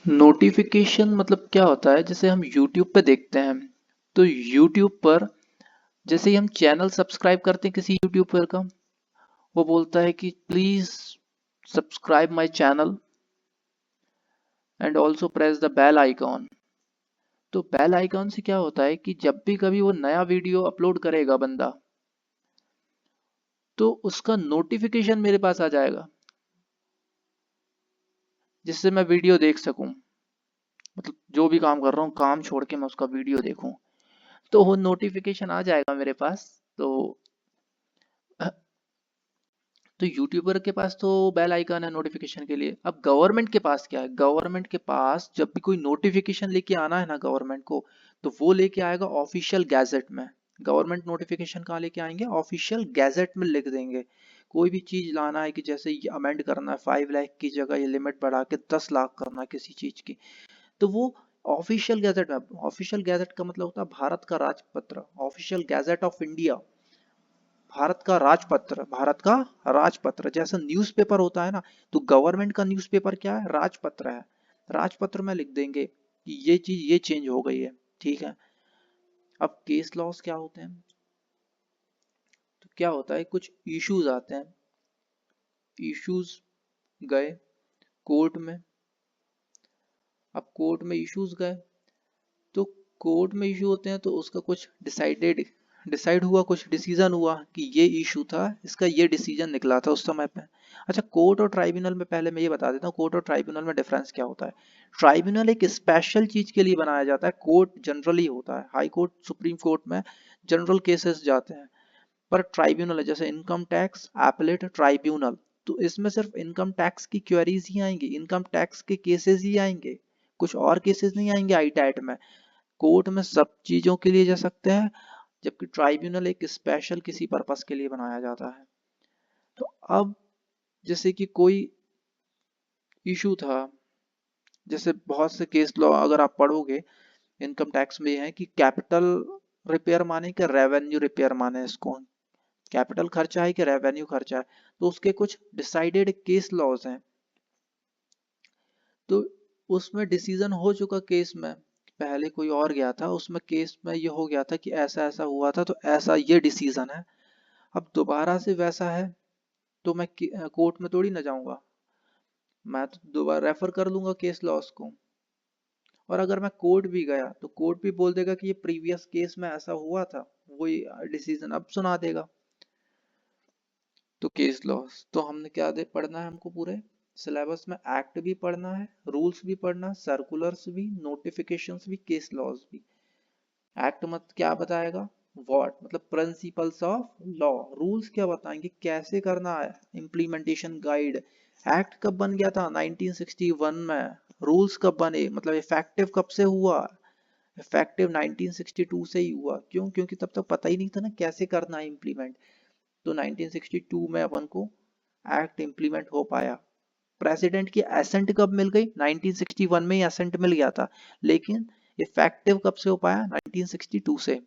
Notification मतलब क्या होता है, जैसे हम YouTube पे देखते हैं तो YouTube पर जैसे ही हम चैनल सब्सक्राइब करते हैं किसी यूट्यूबर का, वो बोलता है कि please subscribe my channel and also press the bell icon. तो बेल आइकॉन से क्या होता है कि जब भी कभी वो नया वीडियो अपलोड करेगा बंदा, तो उसका नोटिफिकेशन मेरे पास आ जाएगा, जिससे मैं वीडियो देख सकूं। मतलब जो भी काम कर रहा हूँ, काम छोड़ के मैं उसका वीडियो देखूं, तो वो नोटिफिकेशन आ जाएगा मेरे पास। तो तो यूट्यूबर के पास तो बेल आइकन है नोटिफिकेशन के लिए। अब गवर्नमेंट के पास क्या है, गवर्नमेंट के पास जब भी कोई नोटिफिकेशन लेके आना है ना गवर्नमेंट को, तो वो लेके आएगा ऑफिशियल गैजेट में। गवर्नमेंट नोटिफिकेशन कहाँ लेके आएंगे, ऑफिशियल गैजेट में लिख देंगे। कोई भी चीज लाना है कि जैसे ये अमेंड करना है 5 लाख की जगह ये लिमिट बढ़ा के 10 लाख करना है किसी चीज की, तो वो ऑफिशियल गैजेट में। ऑफिशियल गैजेट का मतलब होता है भारत का राजपत्र, official gazette of India, Bharat का राजपत्र। भारत का राजपत्र जैसा न्यूज़पेपर होता है ना, तो गवर्नमेंट का न्यूज़पेपर क्या है, राजपत्र है। राजपत्र में लिख देंगे कि ये चीज ये चेंज हो गई है। ठीक है। अब केस लॉस क्या होते हैं, तो क्या होता है, कुछ इश्यूज आते हैं, इश्यूज गए कोर्ट में। अब कोर्ट में इश्यूज गए, तो कोर्ट में इशू होते हैं तो उसका कुछ डिसाइड हुआ, कुछ डिसीजन हुआ कि ये इशू था, इसका ये डिसीजन निकला था उस समय पे। अच्छा, कोर्ट और ट्राइब्यूनल में पहले मैं ये बता देता हूँ, कोर्ट और ट्राइब्यूनल में डिफरेंस क्या होता है। ट्राइब्यूनल एक स्पेशल चीज के लिए बनाया जाता है, कोर्ट जनरली होता है, हाई कोर्ट सुप्रीम कोर्ट में जनरल केसेस जाते हैं। पर ट्राइब्यूनल है, जैसे इनकम टैक्स एपेलेट ट्राइब्यूनल, तो इसमें सिर्फ इनकम टैक्स की क्वेरीज ही आएंगी, इनकम टैक्स के केसेस ही आएंगे, कुछ और केसेस नहीं आएंगे आई टैट में। कोर्ट में सब चीजों के लिए जा सकते हैं, जबकि ट्राइब्यूनल एक स्पेशल किसी पर्पस के लिए बनाया जाता है। तो अब जैसे कि कोई इशू था, जैसे बहुत से केस लॉ अगर आप पढ़ोगे इनकम टैक्स में है कि कैपिटल रिपेयर माने कि रेवेन्यू रिपेयर माने इसको, कैपिटल खर्चा है कि रेवेन्यू खर्चा है, तो उसके कुछ डिसाइडेड केस लॉज हैं। तो उसमें डिसीजन हो चुका केस में, पहले कोई और गया था उसमें, केस में ये हो गया था कि ऐसा ऐसा हुआ था, तो ऐसा ये डिसीजन है। अब दोबारा से वैसा है तो मैं कोर्ट में थोड़ी ना जाऊंगा, मैं तो दोबारा रेफर कर लूंगा केस लॉस को। और अगर मैं कोर्ट भी गया तो कोर्ट भी बोल देगा कि ये प्रीवियस केस में ऐसा हुआ था, वही डिसीजन अब सुना देगा। तो केस लॉस तो हमने क्या दे पढ़ना है, हमको पूरे सिलेबस में एक्ट भी पढ़ना है, रूल्स भी पढ़ना है, सर्कुलर्स भी, नोटिफिकेशंस भी, केस लॉज भी। एक्ट मत क्या बताएगा, व्हाट मतलब प्रिंसिपल्स ऑफ लॉ। रूल्स क्या बताएंगे, कैसे करना है, इम्प्लीमेंटेशन गाइड। एक्ट कब बन गया था, 1961 में। रूल्स कब बने, मतलब इफेक्टिव कब से हुआ, इफेक्टिव 1962 से ही हुआ। क्यों, क्योंकि तब तक पता ही नहीं था ना कैसे करना है इम्प्लीमेंट। तो 1962 में अपन को एक्ट इम्प्लीमेंट हो पाया। प्रेसिडेंट की एसेंट कब मिल गई, 1961 में ही एसेंट मिल गया था, लेकिन इफेक्टिव कब से हो पाया, 1962 से।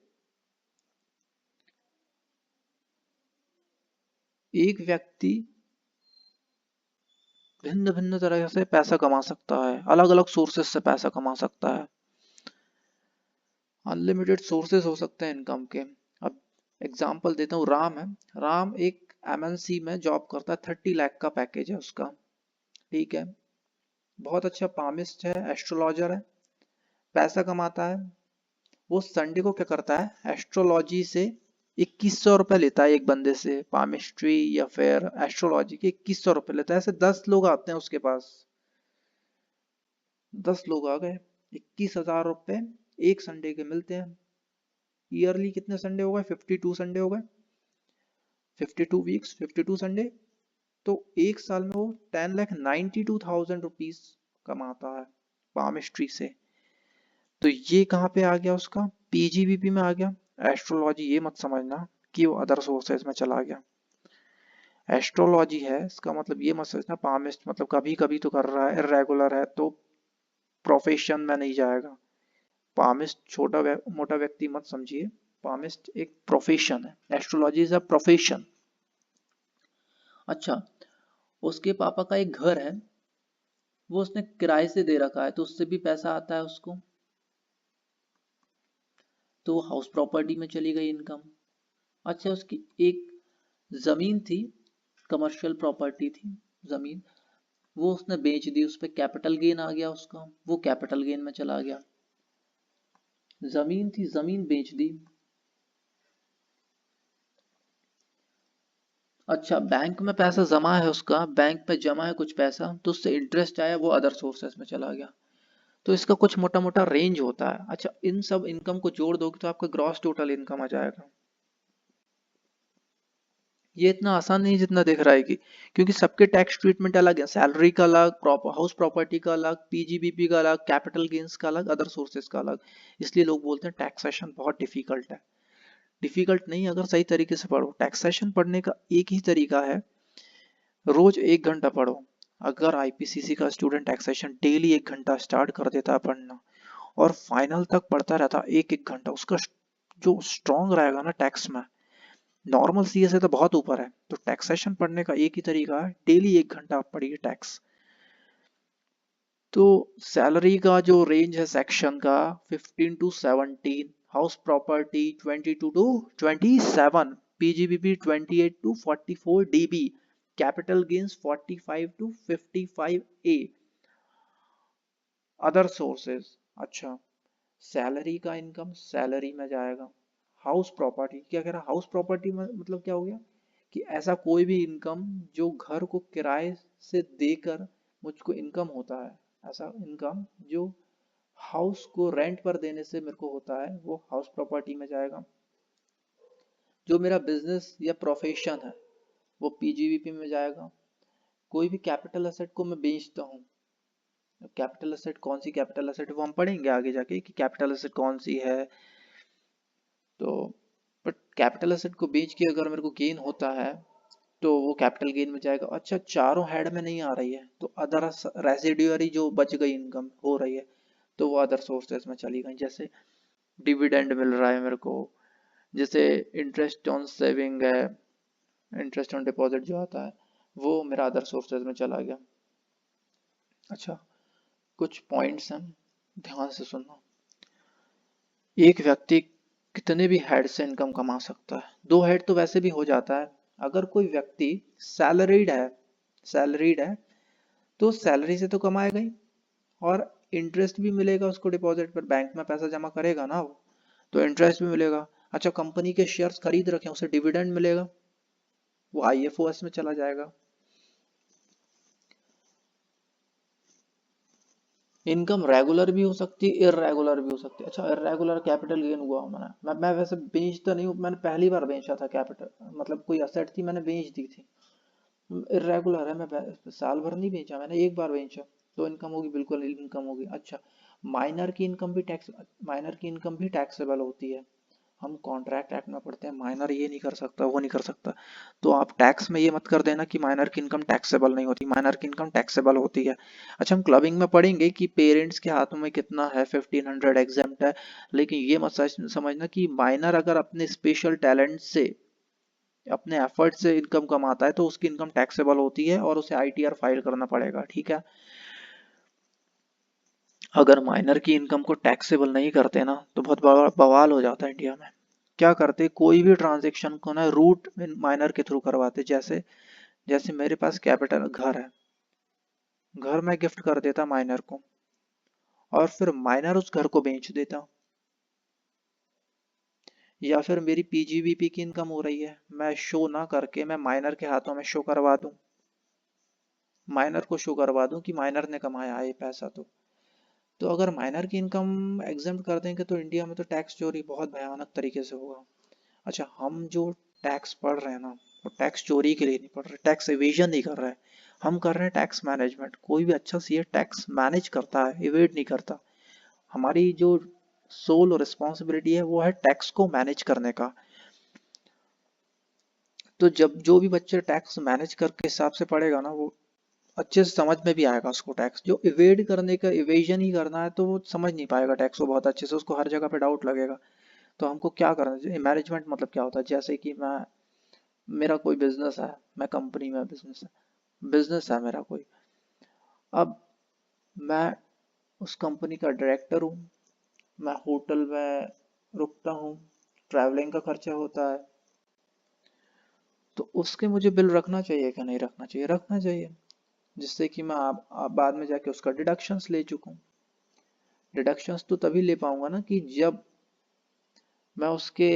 एक व्यक्ति भिन्न भिन्न तरह से पैसा कमा सकता है, अलग अलग सोर्सेस से पैसा कमा सकता है, अनलिमिटेड सोर्सेस हो सकते हैं इनकम के। अब एग्जांपल देता हूँ, राम है, राम एक एमएनसी में जॉब करता है, 30 लाख का पैकेज है उसका। ठीक है, बहुत अच्छा पामिस्ट है, एस्ट्रोलॉजर है, पैसा कमाता है। वो संडे को क्या करता है, एस्ट्रोलॉजी से 2100 रुपये लेता है एक बंदे से, पामिस्ट्री या फिर एस्ट्रोलॉजी के 2100 रुपये लेता है। ऐसे 10 लोग आते हैं उसके पास, 10 लोग आ गए, 21,000 रुपये एक संडे के मिलते हैं। ईयरली कितने संडे हो गए, 52 संडे हो गए, 52 वीक्स, 52 संडे। तो एक साल में वो 10,92,000 रुपीज कमाता है पामिस्ट्री से। तो ये कहाँ पे आ गया उसका, पीजीबीपी में आ गया। एस्ट्रोलॉजी ये मत समझना कि वो अदर सोर्सेज में चला गया, एस्ट्रोलॉजी है इसका मतलब ये मत समझना पामिस्ट मतलब कभी कभी तो कर रहा है, इरेगुलर है तो प्रोफेशन में नहीं जाएगा। पामिस्ट छोटा मोटा व्यक्ति मत समझिए, पामिस्ट एक प्रोफेशन है, एस्ट्रोलॉजी इज अ प्रोफेशन। अच्छा, उसके पापा का एक घर है, वो उसने किराए से दे रखा है तो उससे भी पैसा आता है उसको, तो हाउस प्रॉपर्टी में चली गई इनकम। अच्छा, उसकी एक जमीन थी, कमर्शियल प्रॉपर्टी थी जमीन, वो उसने बेच दी, उस पर कैपिटल गेन आ गया उसका, वो कैपिटल गेन में चला गया। जमीन थी, जमीन बेच दी। अच्छा, बैंक में पैसा जमा है उसका, बैंक में जमा है कुछ पैसा, तो उससे इंटरेस्ट आया, वो अदर सोर्सेस में चला गया। तो इसका कुछ मोटा मोटा रेंज होता है। अच्छा, इन सब इनकम को जोड़ दोगे तो आपका ग्रॉस टोटल इनकम आ जाएगा। ये इतना आसान नहीं जितना दिख रहा है कि, क्योंकि सबके टैक्स ट्रीटमेंट अलग है, सैलरी का अलग, हाउस प्रॉपर्टी का अलग, पीजीबीपी का अलग, कैपिटल गेन्स का अलग, अदर सोर्सेज का अलग। इसलिए लोग बोलते हैं टैक्सेशन बहुत डिफिकल्ट है। डिफिकल्ट नहीं, अगर सही तरीके से पढ़ो। टैक्सेशन पढ़ने का एक ही तरीका है, रोज 1 घंटा पढ़ो। अगर आईपीसीसी का स्टूडेंट टैक्सेशन डेली 1 घंटा स्टार्ट कर देता है पढ़ना और फाइनल तक पढ़ता रहता है 1-1 घंटा, उसका जो स्ट्रॉन्ग रहेगा ना टैक्स में, नॉर्मल सीए से तो बहुत ऊपर है। तो टैक्सेशन पढ़ने का एक ही तरीका है, डेली 1 घंटा आप पढ़िए टैक्स। तो सैलरी का जो रेंज है सेक्शन का 15 to 17, house property 22 to 27, PGBP 28 to 44 DB, capital gains 45 to 55 A, other sources. अच्छा, सैलरी का इनकम सैलरी में जाएगा। हाउस प्रॉपर्टी क्या कह रहा, हाउस प्रॉपर्टी में मतलब क्या हो गया कि ऐसा कोई भी इनकम जो घर को किराए से देकर मुझको इनकम होता है, ऐसा इनकम जो हाउस को रेंट पर देने से मेरे को होता है, वो हाउस प्रॉपर्टी में जाएगा। जो मेरा बिजनेस या प्रोफेशन है वो पीजीवीपी में जाएगा। कोई भी कैपिटल असेट को मैं बेचता हूँ, कैपिटल असेट कौन सी कैपिटल असेट वो हम पढ़ेंगे आगे जाके कि कैपिटल असेट कौन सी है। तो बट कैपिटल असेट को बेच के अगर मेरे को गेन होता है तो वो कैपिटल गेन में जाएगा। अच्छा, चारों हेड में नहीं आ रही है तो अदर रेसिडुअरी जो बच गई इनकम हो रही है तो वो अदर सोर्सेज में चली गई। जैसे डिविडेंड मिल रहा है मेरे को, जैसे इंटरेस्ट ऑन सेविंग है, इंटरेस्ट ऑन डिपॉजिट जो आता है वो मेरा अदर सोर्सेज में चला गया। अच्छा, कुछ पॉइंट्स हैं, ध्यान से सुनना। एक व्यक्ति कितने भी हेड से इनकम कमा सकता है, 2 हेड तो वैसे भी हो जाता है। अगर कोई व्यक्ति सैलरीड है, सैलरीड है तो सैलरी से तो कमाएगा ही, और इंटरेस्ट भी मिलेगा उसको डिपॉजिट पर, बैंक में पैसा जमा करेगा ना वो, तो इंटरेस्ट भी मिलेगा। अच्छा, कंपनी के शेयर्स खरीद रखे हैं, उसे डिविडेंड मिलेगा, वो आईएफओएस में चला जाएगा। इनकम रेगुलर भी हो सकती है, इरेगुलर भी हो सकती है। अच्छा, इरेगुलर कैपिटल गेन हुआ मैं वैसे बेचता नहीं हूँ, मैंने पहली बार बेचा था कैपिटल, मतलब कोई असेट थी मैंने बेच दी थी। इरेगुलर है, मैं साल भर नहीं बेचा, मैंने एक बार बेचा, तो इनकम होगी, बिल्कुल इनकम होगी। अच्छा, माइनर की इनकम भी टैक्सेबल होती है। हम कॉन्ट्रैक्ट एक्ट में पढ़ते हैं माइनर ये नहीं कर सकता, वो नहीं कर सकता, तो आप टैक्स में ये मत कर देना कि माइनर की इनकम टैक्सेबल नहीं होती, माइनर की इनकम टैक्सेबल होती है। अच्छा, हम क्लबिंग में पढ़ेंगे कि पेरेंट्स के हाथों में कितना है, 1500 एग्जेम्प्ट है, लेकिन ये मत समझना कि माइनर अगर अपने स्पेशल टैलेंट से, अपने एफर्ट से इनकम कमाता है तो उसकी इनकम टैक्सेबल होती है और उसे आईटीआर फाइल करना पड़ेगा, ठीक है। अगर माइनर की इनकम को टैक्सेबल नहीं करते ना तो बहुत बवाल हो जाता है इंडिया में। क्या करते, कोई भी ट्रांजेक्शन को ना रूट माइनर के थ्रू करवाते। जैसे जैसे मेरे पास कैपिटल घर है, घर में गिफ्ट कर देता माइनर को, और फिर माइनर उस घर को बेच देता। या फिर मेरी पीजीबीपी की इनकम हो रही है, मैं शो ना करके मैं माइनर के हाथों में शो करवा दूं, माइनर को शो करवा दूं कि माइनर ने कमाया है ये पैसा। तो अगर माइनर की इनकम एग्जेम्प्ट कर देंगे तो इंडिया में तो टैक्स चोरी बहुत भयानक तरीके से होगा। अच्छा, हम जो टैक्स पढ़ रहे हैं ना, वो टैक्स चोरी के लिए नहीं पढ़ रहे, टैक्स एवेजन नहीं कर रहे हैं, हम कर रहे हैं टैक्स मैनेजमेंट। कोई भी अच्छा सीए टैक्स मैनेज करता है, इवेड नहीं करता। हमारी जो सोल और रिस्पॉन्सिबिलिटी है वो है टैक्स को मैनेज करने का। तो जब जो भी बच्चे टैक्स मैनेज करके हिसाब से पढ़ेगा ना, वो अच्छे से समझ में भी आएगा उसको टैक्स। जो इवेड करने का, इवेजन ही करना है तो वो समझ नहीं पाएगा टैक्स को बहुत अच्छे से, उसको हर जगह पे डाउट लगेगा। तो हमको क्या करना चाहिए, मैनेजमेंट मतलब क्या होता है, जैसे कि मेरा कोई बिजनेस है, मैं कंपनी में बिजनेस है मेरा कोई। अब मैं उस कंपनी का डायरेक्टर हूँ, मैं होटल में रुकता हूँ, ट्रैवलिंग का खर्चा होता है, तो उसके मुझे बिल रखना चाहिए क्या नहीं रखना चाहिए? रखना चाहिए, जिससे कि मैं आप बाद में जाके उसका डिडक्शंस ले चुकूं। डिडक्शंस तो तभी ले पाऊंगा ना कि जब मैं उसके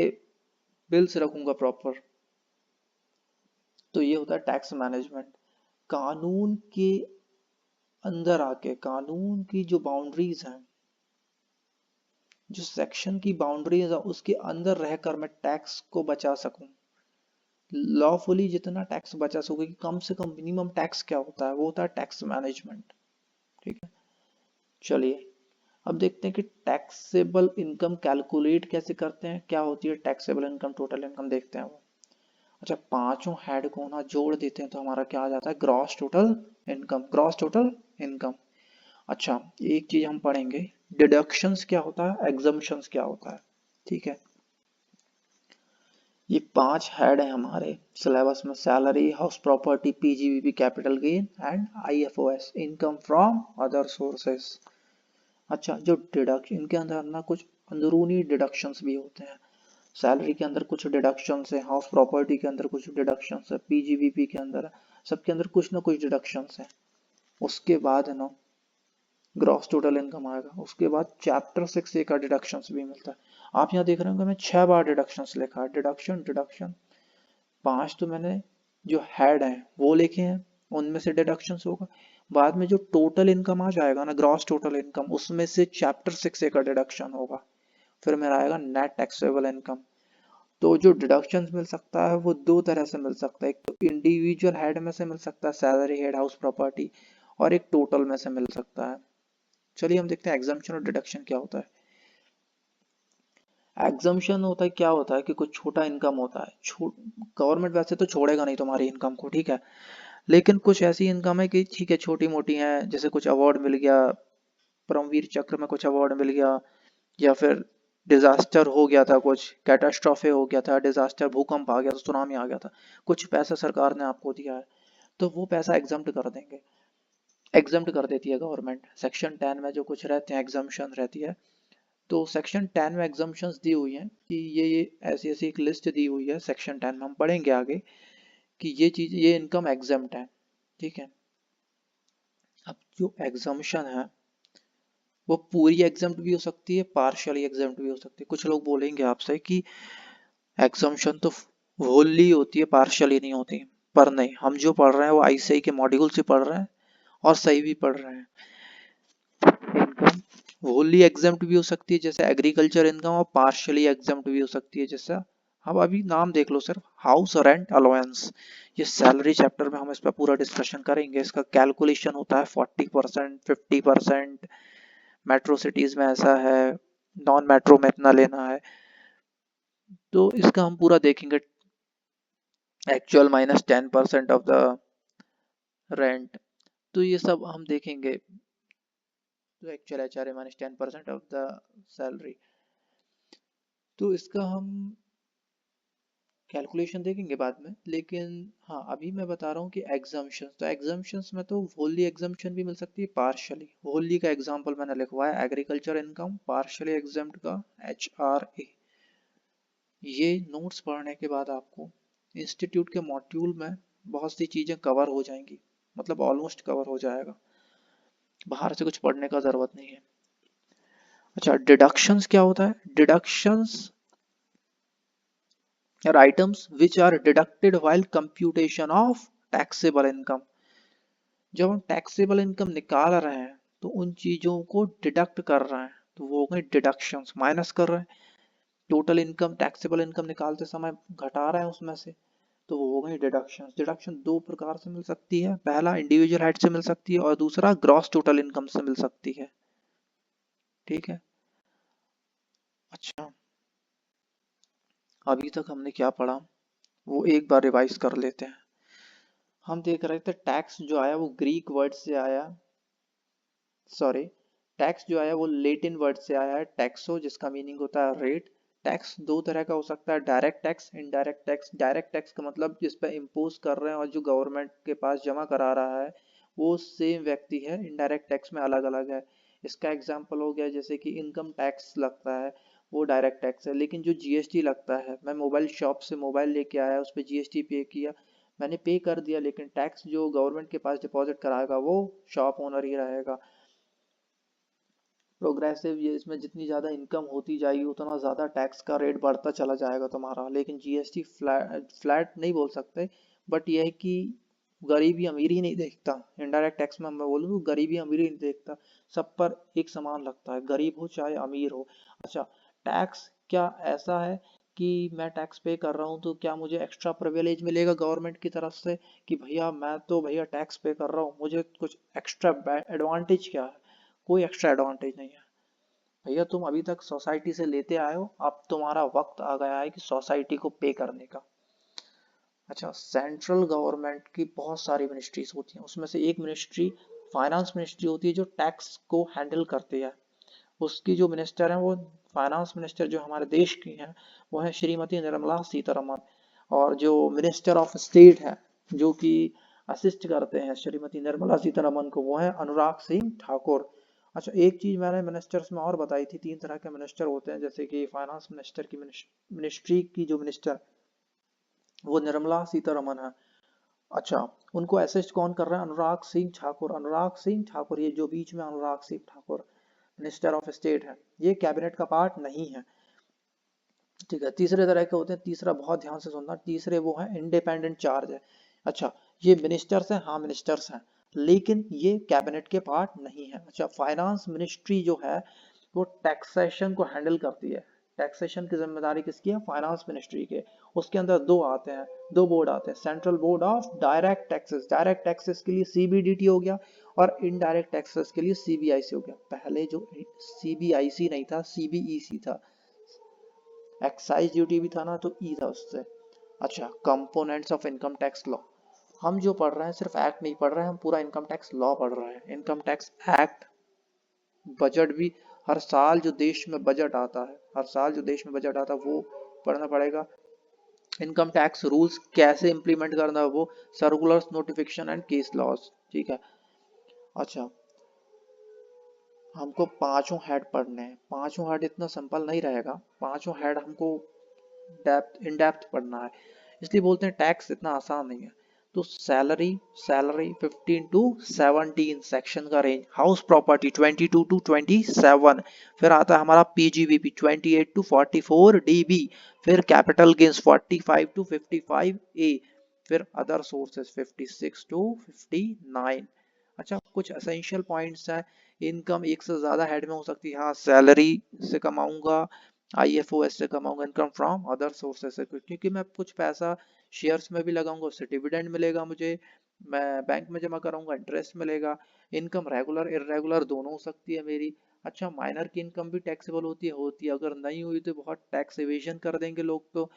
बिल्स रखूंगा प्रॉपर। तो ये होता है टैक्स मैनेजमेंट। कानून के अंदर आके, कानून की जो बाउंड्रीज हैं, जो सेक्शन की बाउंड्रीज है, उसके अंदर रहकर मैं टैक्स को बचा सकूं। लॉफुली जितना टैक्स बचा सके, कि कम से कम मिनिमम टैक्स क्या होता है, वो होता है टैक्स मैनेजमेंट। ठीक है, चलिए अब देखते हैं कि टैक्सेबल इनकम कैलकुलेट कैसे करते हैं, क्या होती है टैक्सेबल इनकम, टोटल इनकम देखते हैं वो। अच्छा, पांचों हेड को ना जोड़ देते हैं तो हमारा क्या आ जाता है, gross total income, gross total income. अच्छा, एक चीज हम पढ़ेंगे, डिडक्शंस क्या होता है, एग्जम्पशंस क्या होता है। ठीक है, ये पांच हेड है हमारे सिलेबस में, salary, house property, PGBP, capital gain and IFOS, income from other sources. अच्छा, जो डिडक्शन, इनके अंदर ना कुछ अंदरूनी डिडक्शंस भी होते हैं। सैलरी के अंदर कुछ डिडक्शंस है, हाउस प्रॉपर्टी के अंदर कुछ डिडक्शंस है, पीजीबीपी के अंदर है, सबके अंदर कुछ ना कुछ डिडक्शंस है। उसके बाद है ना ग्रॉस टोटल इनकम आएगा, उसके बाद चैप्टर 6A का डिडक्शंस भी मिलता है। आप यहाँ देख रहे होंगे मैं 6 बार डिडक्शंस लिखा है, डिडक्शन डिडक्शन। पांच तो मैंने जो हेड है वो लिखे हैं, उनमें से डिडक्शंस होगा। बाद में जो टोटल इनकम आ जाएगा ना, ग्रॉस टोटल इनकम, उसमें से चैप्टर 6A का डिडक्शन होगा। फिर मेरा आएगा नेट टैक्सेबल इनकम। तो जो डिडक्शंस मिल सकता है वो दो तरह से मिल सकता है, एक तो इंडिविजुअल हेड में से मिल सकता है, सैलरी हेड, हाउस प्रॉपर्टी, और एक टोटल में से मिल सकता है। चलिए हम देखते हैं एग्जम्पशन और डिडक्शन क्या होता है। एग्जम्पशन होता है, क्या होता है कि कुछ छोटा इनकम होता है, गवर्नमेंट वैसे तो छोड़ेगा नहीं तुम्हारी इनकम को, ठीक है, लेकिन कुछ ऐसी इनकम है कि ठीक है छोटी मोटी है, जैसे कुछ अवार्ड मिल गया, परमवीर चक्र में कुछ अवार्ड मिल गया, या फिर डिजास्टर हो गया था, कुछ कैटास्ट्रॉफे हो गया था, डिजास्टर, भूकंप आ गया था, सुनामी आ गया था, कुछ पैसा सरकार ने आपको दिया है, तो वो पैसा एग्जम्प्ट कर देंगे, एग्जम्प्ट कर देती है गवर्नमेंट। सेक्शन 10 में जो कुछ रहते हैं एग्जम्पशन रहती है, तो सेक्शन 10 में एग्जम्पशंस दी हुई हैं कि ये ऐसी ऐसी एक लिस्ट दी हुई है, सेक्शन 10 में हम पढ़ेंगे आगे कि ये चीज, ये इनकम एग्जम्प्ट है। ठीक है, अब जो एग्जम्पशन है वो पूरी एग्जम्प्ट भी हो सकती है, पार्शियली एग्जम्प्ट भी हो सकती है। कुछ लोग बोलेंगे आपसे कि एग्जम्पशन तो होली होती है, पार्शियली नहीं होती, पर नहीं, हम जो पढ़ रहे हैं वो आईसीएआई के मॉड्यूल से पढ़ रहे हैं और सही भी पढ़ रहे हैं। इनकम होली एग्जम्प्ट भी हो सकती है जैसे एग्रीकल्चर इनकम, और पार्शियली एग्जम्प्ट भी हो सकती है जैसा, हम अभी नाम देख लो सिर्फ, हाउस रेंट अलाउंस। ये सैलरी चैप्टर में हम इस पर पूरा डिस्कशन करेंगे। इसका कैलकुलेशन होता है 40%, 50%, मेट्रो सिटीज में ऐसा है, नॉन मेट्रो में इतना लेना है, तो इसका हम पूरा देखेंगे। Actual minus 10% of the rent, तो ये सब हम देखेंगे। तो actual HRA minus 10% of the salary, तो इसका हम कैलकुलेशन देखेंगे बाद में। लेकिन हाँ, अभी मैं बता रहा हूँ कि एग्जाम्पशंस, तो एग्जाम्पशंस में तो होली एग्जाम्पशन भी मिल सकती है, पार्शियली। होली का एग्जांपल मैंने लिखवाया, एग्रीकल्चर इनकम, पार्शियली एग्जाम्प्ट का एचआरए। ये नोट्स पढ़ने के बाद आपको इंस्टीट्यूट के मॉड्यूल में बहुत सी चीजें कवर हो जाएंगी, मतलब ऑलमोस्ट कवर हो जाएगा, बाहर से कुछ पढ़ने का जरूरत नहीं है। अच्छा, डिडक्शंस क्या होता है, deductions are items which are deducted while computation of taxable income। जब हम टैक्सेबल इनकम निकाल रहे हैं तो उन चीजों को डिडक्ट कर रहे हैं, तो वो हो गए डिडक्शंस, माइनस कर रहे हैं। टोटल इनकम, टैक्सेबल इनकम निकालते समय घटा रहे हैं उसमें से, तो वो हो गई डिडक्शंस। डिडक्शन दो प्रकार से मिल सकती है, पहला इंडिविजुअल हेड से मिल सकती है और दूसरा ग्रॉस टोटल इनकम से मिल सकती है। ठीक है, अच्छा, अभी तक हमने क्या पढ़ा वो एक बार रिवाइज कर लेते हैं। हम देख रहे थे टैक्स जो आया वो ग्रीक वर्ड से आया, सॉरी, टैक्स जो आया वो लेटिन वर्ड से आया है, टैक्सो, जिसका मीनिंग होता है रेट। टैक्स दो तरह का हो सकता है, direct tax, indirect tax. Direct tax का मतलब जिस पे इम्पोज कर रहे हैं और जो गवर्नमेंट के पास जमा करा रहा है, वो सेम व्यक्ति है, इनडायरेक्ट टैक्स में अलग अलग है। इसका एग्जाम्पल हो गया जैसे कि इनकम टैक्स लगता है, वो डायरेक्ट टैक्स है, लेकिन जो जीएसटी लगता है, मैं मोबाइल शॉप से मोबाइल लेके आया, उस पर जीएसटी पे किया, मैंने पे कर दिया, लेकिन टैक्स जो गवर्नमेंट के पास डिपॉजिट कराएगा वो शॉप ओनर ही रहेगा। प्रोग्रेसिव ये, इसमें जितनी ज़्यादा इनकम होती जाएगी उतना ज़्यादा टैक्स का रेट बढ़ता चला जाएगा तुम्हारा। लेकिन जीएसटी फ्लैट नहीं बोल सकते, बट यह है कि गरीबी अमीरी नहीं देखता। इनडायरेक्ट टैक्स में मैं बोलूँ तो गरीबी अमीरी नहीं देखता, सब पर एक समान लगता है, गरीब हो चाहे अमीर हो। अच्छा, टैक्स क्या ऐसा है कि मैं टैक्स पे कर रहा हूँ तो क्या मुझे एक्स्ट्रा प्रिविलेज मिलेगा गवर्नमेंट की तरफ से कि भैया मैं तो भैया टैक्स पे कर रहा हूँ, मुझे कुछ एक्स्ट्रा एडवांटेज क्या है? कोई एक्स्ट्रा एडवांटेज नहीं है भैया। तुम अभी तक सोसाइटी से लेते आए हो, अब तुम्हारा वक्त आ गया है कि सोसाइटी को पे करने का। अच्छा, सेंट्रल गवर्नमेंट की बहुत सारी मिनिस्ट्रीज होती हैं, उसमें से एक मिनिस्ट्री फाइनेंस मिनिस्ट्री होती है जो टैक्स को हैंडल करती है। उसकी जो मिनिस्टर हैं वो, फाइनेंस मिनिस्टर जो हमारे देश की हैं वो है श्रीमती निर्मला सीतारमन। और जो मिनिस्टर ऑफ स्टेट है जो कि असिस्ट करते हैं श्रीमती निर्मला सीतारमन को, वो है अनुराग सिंह ठाकुर। अच्छा, एक चीज मैंने मिनिस्टर्स में और बताई थी, तीन तरह के मिनिस्टर होते हैं, जैसे कि फाइनेंस मिनिस्टर की मिनिस्ट्री की जो मिनिस्टर वो निर्मला सीतारमन है। अच्छा, उनको असिस्ट कौन कर रहा है? अनुराग सिंह ठाकुर। अनुराग सिंह ठाकुर, ये जो बीच में Anurag Singh Thakur minister of state है, ये कैबिनेट का पार्ट नहीं है। ठीक है, तीसरे तरह के होते हैं, तीसरा बहुत ध्यान से सुनना, तीसरे वो है इंडिपेंडेंट चार्ज है। अच्छा, ये मिनिस्टर्स हैं, हाँ मिनिस्टर्स हैं, लेकिन ये कैबिनेट के पार्ट नहीं है। अच्छा, फाइनेंस मिनिस्ट्री जो है वो टैक्सेशन को हैंडल करती है। टैक्सेशन की जिम्मेदारी किसकी है? फाइनेंस मिनिस्ट्री के। उसके अंदर दो आते हैं, दो बोर्ड आते हैं, central board of direct taxes, direct taxes के लिए सीबीडीटी हो गया, और इनडायरेक्ट टैक्सेस के लिए सीबीआईसी हो गया। पहले जो सीबीआईसी नहीं था, सीबीईसी था। एक्साइज ड्यूटी भी था ना, तो ई था उससे। अच्छा, components of income tax law, हम जो पढ़ रहे हैं सिर्फ एक्ट नहीं पढ़ रहे हैं, हम पूरा इनकम टैक्स लॉ पढ़ रहे हैं। इनकम टैक्स एक्ट, बजट भी, हर साल जो देश में बजट आता है, हर साल जो देश में बजट आता है वो पढ़ना पड़ेगा। इनकम टैक्स रूल्स कैसे इंप्लीमेंट करना है वो, circulars, notification and case laws. ठीक है। अच्छा, हमको पांचों हेड पढ़ने हैं, पांचों हेड इतना सिंपल नहीं रहेगा, पांचों हेड हमको डेप्थ इन डेप्थ पढ़ना है, इसलिए बोलते हैं टैक्स इतना आसान नहीं है। तो सैलरी, सैलरी 15 टू 17 सेक्शन का रेंज, हाउस प्रॉपर्टी 22 टू 27, फिर आता है हमारा पीजीबीपी 28 टू 44 डीबी, फिर कैपिटल गेन्स 45 टू 55 ए, फिर अदर सोर्सेस 56 टू 59। अच्छा, कुछ एसेंशियल पॉइंट्स हैं। इनकम एक से ज्यादा हेड में हो सकती है, हाँ सैलरी से कमाऊंगा, आईएफओएस से कमाऊंगा, इनकम फ्रॉम अदर सोर्सेस से, क्योंकि मैं कुछ पैसा शेयर्स में भी लगाऊंगा, उससे डिविडेंड मिलेगा मुझे, मैं बैंक में जमा कराऊंगा, इंटरेस्ट मिलेगा। इनकम रेगुलर इरेगुलर दोनों हो सकती है मेरी। अच्छा, माइनर की इनकम भी टैक्सेबल होती है, अगर नहीं हुई तो बहुत टैक्स एवेजन कर देंगे लोग तो।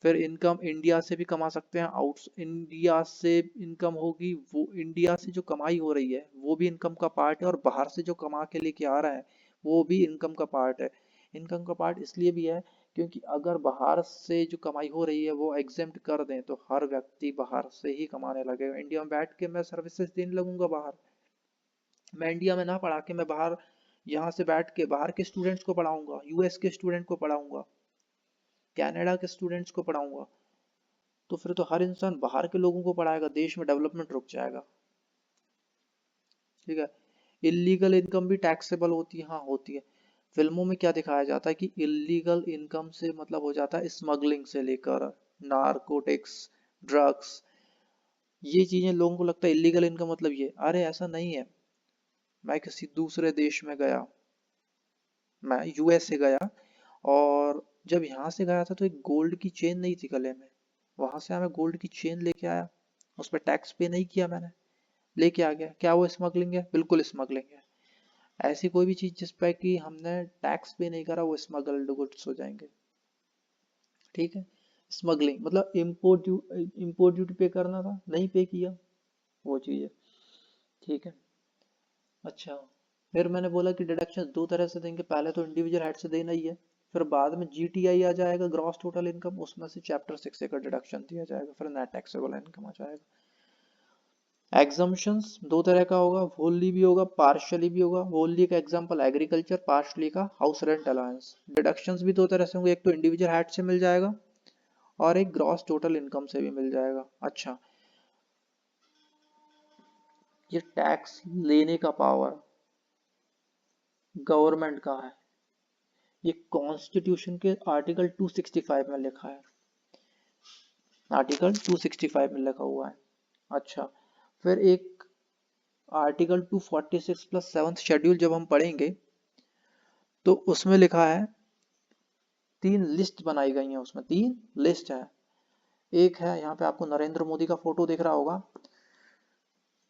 फिर इनकम इंडिया से भी कमा सकते हैं, आउट इंडिया से इनकम होगी, वो इंडिया से जो कमाई हो रही है वो भी इनकम का पार्ट है, और बाहर से जो कमा के लेके आ रहा है वो भी इनकम का पार्ट है। इनकम का पार्ट इसलिए भी है क्योंकि अगर बाहर से जो कमाई हो रही है वो एग्जेम्प्ट कर दें तो हर व्यक्ति बाहर से ही कमाने लगेगा। इंडिया में बैठ के मैं सर्विसेज देने लगूंगा बाहर, मैं इंडिया में ना पढ़ा के मैं बाहर, यहाँ से बैठ के बाहर के स्टूडेंट्स को पढ़ाऊंगा, यूएस के स्टूडेंट को पढ़ाऊंगा, कनाडा के स्टूडेंट्स को पढ़ाऊंगा, तो फिर तो हर इंसान बाहर के लोगों को पढ़ाएगा, देश में डेवलपमेंट रुक जाएगा। ठीक है। इलीगल इनकम भी टैक्सेबल होती है, हाँ होती है। फिल्मों में क्या दिखाया जाता है कि इलीगल इनकम से मतलब हो जाता है स्मगलिंग से लेकर नारकोटिक्स, ड्रग्स, ये चीजें लोगों को लगता है इलीगल इनकम मतलब ये, अरे ऐसा नहीं है। मैं किसी दूसरे देश में गया, मैं यूएस से गया, और जब यहाँ से गया था तो एक गोल्ड की चेन नहीं थी गले में, वहां से मैं गोल्ड की चेन लेके आया, उस पर टैक्स पे नहीं किया मैंने, लेके आ गया, क्या वो स्मगलिंग है? बिल्कुल स्मगलिंग है। ऐसी कोई भी चीज जिस पे कि हमने टैक्स पे नहीं करा वो स्मगल्ड गुड्स हो जाएंगे। ठीक है। स्मगलिंग मतलब इम्पोर्ट ड्यूटी पे करना था, नहीं पे किया, वो चीज है। ठीक है। अच्छा, फिर मैंने बोला कि डिडक्शन दो तरह से देंगे, पहले तो इंडिविजुअल हेड से देना ही है, फिर बाद में जीटीआई आ जाएगा, ग्रॉस टोटल इनकम, उसमें से चैप्टर 6 का डिडक्शन दिया जाएगा, फिर नेट टैक्सेबल इनकम आ जाएगा। एग्जम्पशंस दो तरह का होगा, होली भी होगा, पार्शियली भी होगा। होली का एग्जांपल एग्रीकल्चर, पार्शियली का हाउस रेंट अलाउंस। डिडक्शंस भी दो तरह से होंगे, एक तो इंडिविजुअल हैड से मिल जाएगा और एक ग्रॉस टोटल इनकम से भी मिल जाएगा। अच्छा, ये टैक्स लेने का पावर गवर्नमेंट का है, ये कॉन्स्टिट्यूशन के आर्टिकल 265 में लिखा है, आर्टिकल 265 में लिखा हुआ है। अच्छा, फिर एक आर्टिकल 246 प्लस 7th शेड्यूल जब हम पढ़ेंगे तो उसमें लिखा है, तीन लिस्ट बनाई गई हैं, उसमें तीन लिस्ट है। एक है, यहाँ पे आपको नरेंद्र मोदी का फोटो दिख रहा होगा,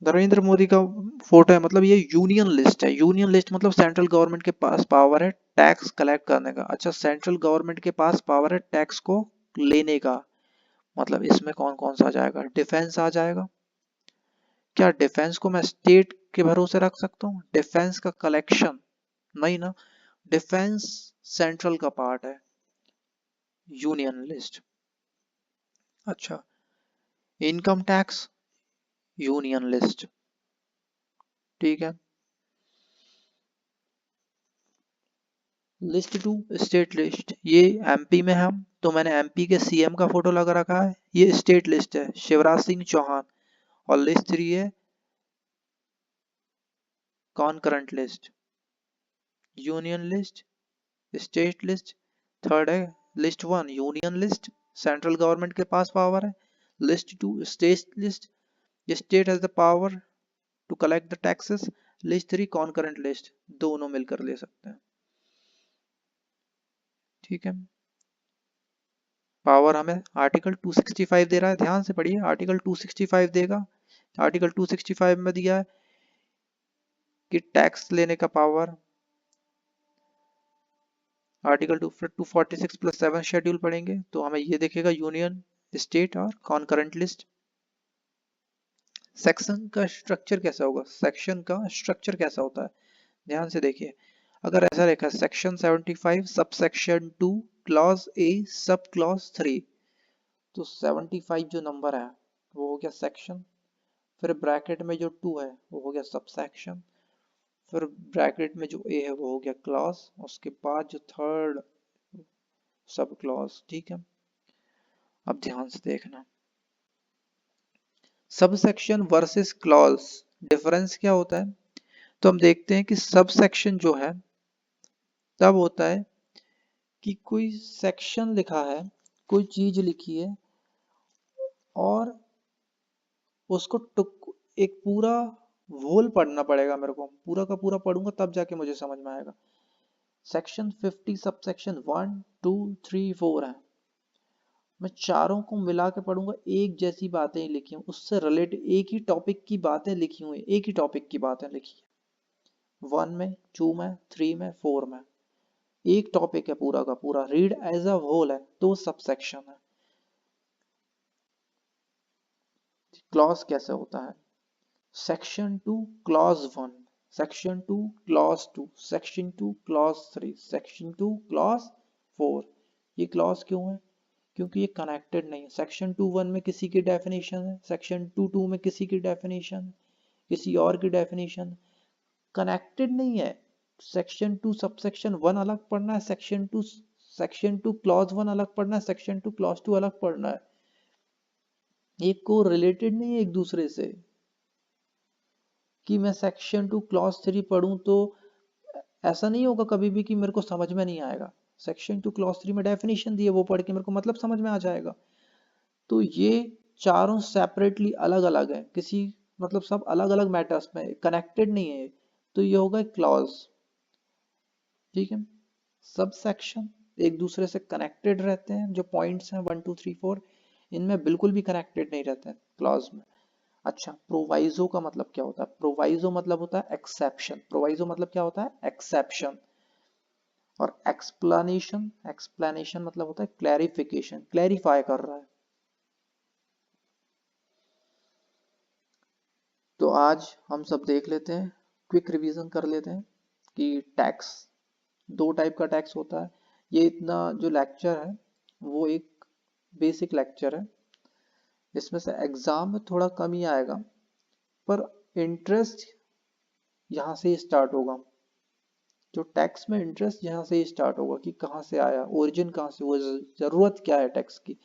नरेंद्र मोदी का फोटो है, मतलब ये यूनियन लिस्ट है। यूनियन लिस्ट मतलब सेंट्रल गवर्नमेंट के पास पावर है टैक्स कलेक्ट करने का। अच्छा, सेंट्रल गवर्नमेंट के पास पावर है टैक्स को लेने का, मतलब इसमें कौन कौन सा आ जाएगा? डिफेंस आ जाएगा। क्या डिफेंस को मैं स्टेट के भरोसे रख सकता हूँ? डिफेंस का कलेक्शन नहीं ना, डिफेंस सेंट्रल का पार्ट है, यूनियन लिस्ट। अच्छा, इनकम टैक्स यूनियन लिस्ट, ठीक है। लिस्ट टू स्टेट लिस्ट, ये एमपी में हम तो मैंने एमपी के सीएम का फोटो लगा रखा है, ये स्टेट लिस्ट है, शिवराज सिंह चौहान। और लिस्ट थ्री है concurrent list, union list, state list. Third है list one union list, central government के पास पावर है। List two state list, state has the power to collect the taxes. List three concurrent list, दोनों मिलकर ले सकते हैं, ठीक है। पावर हमें आर्टिकल 265 दे रहा है, ध्यान से पढ़िए, आर्टिकल 265 देगा। आर्टिकल 265 में दिया है कि टैक्स लेने का पावर। आर्टिकल 246 प्लस 7 शेड्यूल पढ़ेंगे तो हमें ये दिखेगा यूनियन, स्टेट और कॉन्करेंट लिस्ट। सेक्शन का स्ट्रक्चर कैसा होगा? सेक्शन का स्ट्रक्चर कैसा होता है, ध्यान से देखिए। अगर ऐसा लिखा है section 75 sub section 2 clause A sub clause 3, तो 75 जो नंबर है वो हो गया सेक्शन, फिर ब्रैकेट में जो 2 है वो हो गया सब सेक्शन, फिर ब्रैकेट में जो ए है वो हो गया क्लॉज, उसके बाद जो थर्ड सब क्लॉज, ठीक है। अब ध्यान से देखना, sub section versus clause, difference क्या होता है? तो हम देखते हैं कि सब सेक्शन जो है तब होता है कि कोई सेक्शन लिखा है, कोई चीज लिखी है और उसको एक पूरा होल पढ़ना पड़ेगा मेरे को, पूरा का पूरा पढ़ूंगा तब जाके मुझे समझ में आएगा। सेक्शन 50 सब सेक्शन 1 2 3 4 है, मैं चारों को मिला के पढ़ूंगा, एक जैसी बातें लिखी हूँ, उससे रिलेटेड एक ही टॉपिक की बातें लिखी हुई, एक ही टॉपिक की बातें लिखी है, 1 में 2 में 3 में 4 में, एक टॉपिक है पूरा का पूरा, रीड एज अ होल है तो सब सेक्शन है। क्लॉज कैसे होता है? Section 2 clause 1, section 2 clause 2, section 2 clause 3, section 2 clause 4। ये क्लॉज क्यों है? क्योंकि ये कनेक्टेड नहीं है। सेक्शन 2(1) में किसी की डेफिनेशन है, सेक्शन 2(2) में किसी की डेफिनेशन, किसी और की डेफिनेशन, कनेक्टेड नहीं है। सेक्शन 2 सबसेक्शन 1 अलग पढ़ना है, सेक्शन 2 क्लॉज 1 अलग पढ़ना है, सेक्शन 2 क्लॉज 2 अलग पढ़ना है, एक को रिलेटेड नहीं है एक दूसरे से। कि मैं सेक्शन 2 क्लॉज 3 पढ़ूं तो ऐसा नहीं होगा कभी भी कि मेरे को समझ में नहीं आएगा। सेक्शन 2 क्लॉज 3 में डेफिनेशन दी है, वो पढ़ के मेरे को मतलब समझ में आ जाएगा। तो ये चारों सेपरेटली अलग अलग है, किसी मतलब सब अलग अलग मैटर्स में कनेक्टेड नहीं है, तो ये होगा क्लॉज, ठीक है। सब सेक्शन एक दूसरे से कनेक्टेड रहते हैं, जो पॉइंट्स हैं 1 2 3 4 इनमें बिल्कुल भी कनेक्टेड नहीं रहते हैं क्लॉज में। अच्छा, प्रोवाइजो का मतलब क्या होता है? प्रोवाइजो मतलब होता है एक्सेप्शन, प्रोवाइजो मतलब क्या होता है? एक्सेप्शन। और एक्सप्लेनेशन, एक्सप्लेनेशन मतलब होता है क्लैरिफिकेशन, क्लैरिफाई कर रहा है। तो आज हम सब देख लेते हैं, क्विक रिवीजन कर लेते हैं कि टैक्स, दो टाइप का टैक्स होता है। ये इतना जो लेक्चर है वो एक बेसिक लेक्चर है, इसमें से एग्जाम में थोड़ा कम ही आएगा, पर इंटरेस्ट यहाँ से स्टार्ट होगा, जो टैक्स में इंटरेस्ट यहाँ से स्टार्ट होगा कि कहाँ से आया, ओरिजिन कहाँ से हुआ, जरूरत क्या है टैक्स की।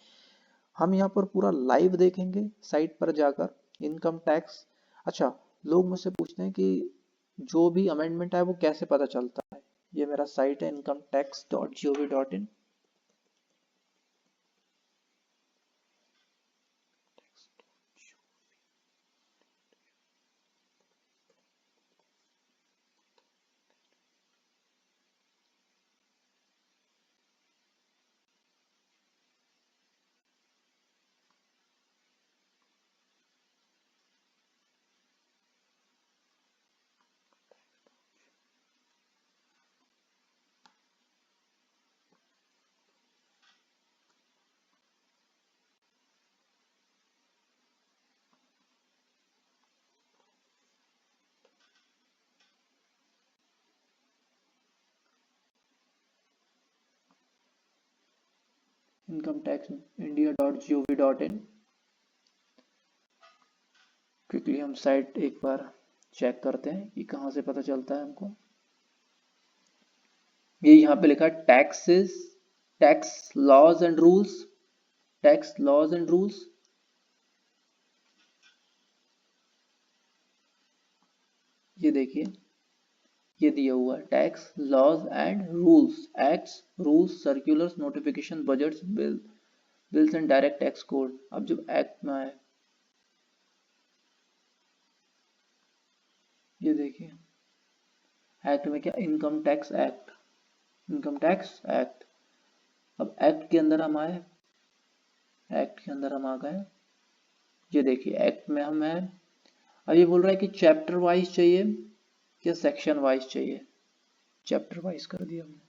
हम यहाँ पर पूरा लाइव देखेंगे साइट पर जाकर इनकम टैक्स। अच्छा, लोग मुझसे पूछते हैं कि जो भी अमेंडमेंट है वो कैसे पता चलता है। ये मेरा साइट है incometax.gov.in। incometaxindia.gov.in। क्विकली हम साइट एक बार चेक करते हैं कि कहाँ से पता चलता है हमको। ये यहाँ पे लिखा है taxes, tax laws and rules, tax laws and rules. ये देखिए, ये दिया हुआ है tax laws and rules, acts, rules, circulars, notification, budgets, bills and direct tax code. अब जब एक्ट में आए, ये देखिए एक्ट में क्या, income tax act, income tax act. अब एक्ट के अंदर हम आए, एक्ट के अंदर हम आ गए, ये देखिए एक्ट में हम हैं। अब ये बोल रहा है कि चैप्टर वाइज चाहिए या सेक्शन वाइज चाहिए, चैप्टर वाइज कर दिया हमने।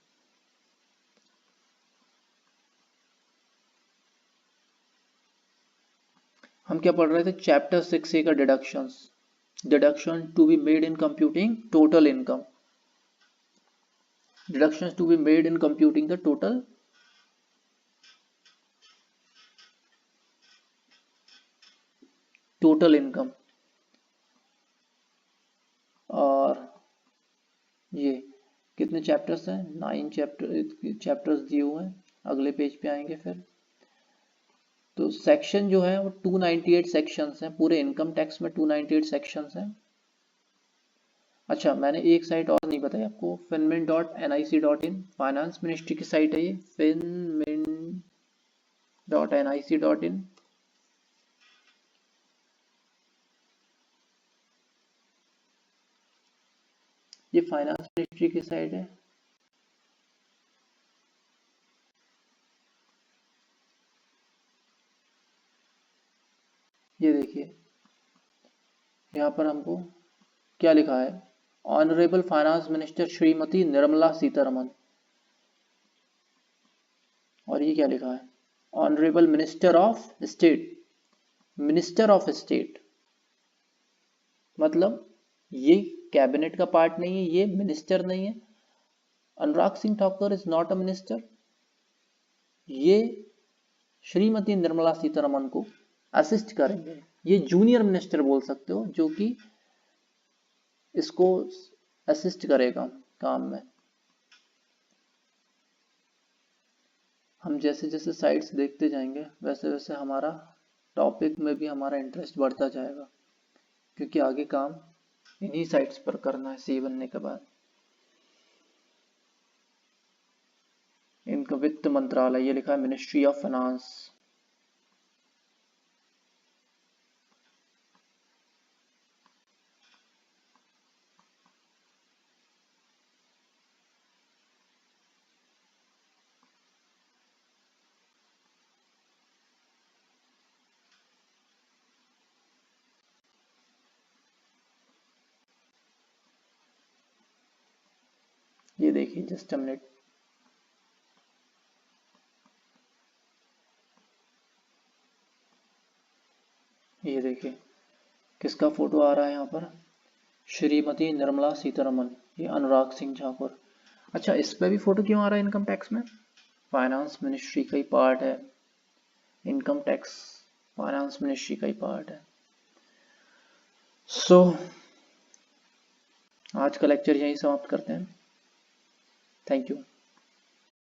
हम क्या पढ़ रहे थे, चैप्टर 6A का deductions, deduction to be made in computing total income, deductions to be made in computing the total income। और ये कितने चैप्टर्स हैं, 9 चैप्टर्स दिए हुए हैं। अगले पेज पे आएंगे फिर। तो सेक्शन जो है वो 298 सेक्शंस हैं, पूरे इनकम टैक्स में 298 सेक्शंस हैं। अच्छा, मैंने एक साइट और नहीं बताई आपको, finmin.nic.in, फाइनेंस मिनिस्ट्री की साइट है ये, finmin.nic.in। ये फाइनेंस मिनिस्ट्री की साइट है। ये देखिए यहाँ पर हमको क्या लिखा है, honourable finance minister Shrimati Nirmala Sitharaman. और ये क्या लिखा है, honourable minister of state, minister of state, मतलब ये कैबिनेट का पार्ट नहीं है, ये मिनिस्टर नहीं है। Anurag Singh Thakur is not a minister. ये श्रीमती निर्मला सीतारमन को असिस्ट करेंगे, ये जूनियर मिनिस्टर बोल सकते हो, जो कि इसको असिस्ट करेगा काम में। हम जैसे जैसे साइट्स देखते जाएंगे वैसे वैसे हमारा टॉपिक में भी हमारा इंटरेस्ट बढ़ता जाएगा, क्योंकि आगे काम इन्हीं साइट्स पर करना है सी बनने के बाद। इनका वित्त मंत्रालय, ये लिखा है मिनिस्ट्री ऑफ फाइनेंस। ये देखिए जस्ट अ मिनट, ये देखिए किसका फोटो आ रहा है यहाँ पर, श्रीमती निर्मला सीतारमन, ये अनुराग सिंह ठाकुर। अच्छा, इस पे भी फोटो क्यों आ रहा है इनकम टैक्स में, फाइनेंस मिनिस्ट्री का ही पार्ट है, इनकम टैक्स फाइनेंस मिनिस्ट्री का ही पार्ट है। सो आज का लेक्चर यहीं समाप्त करते हैं। Thank you.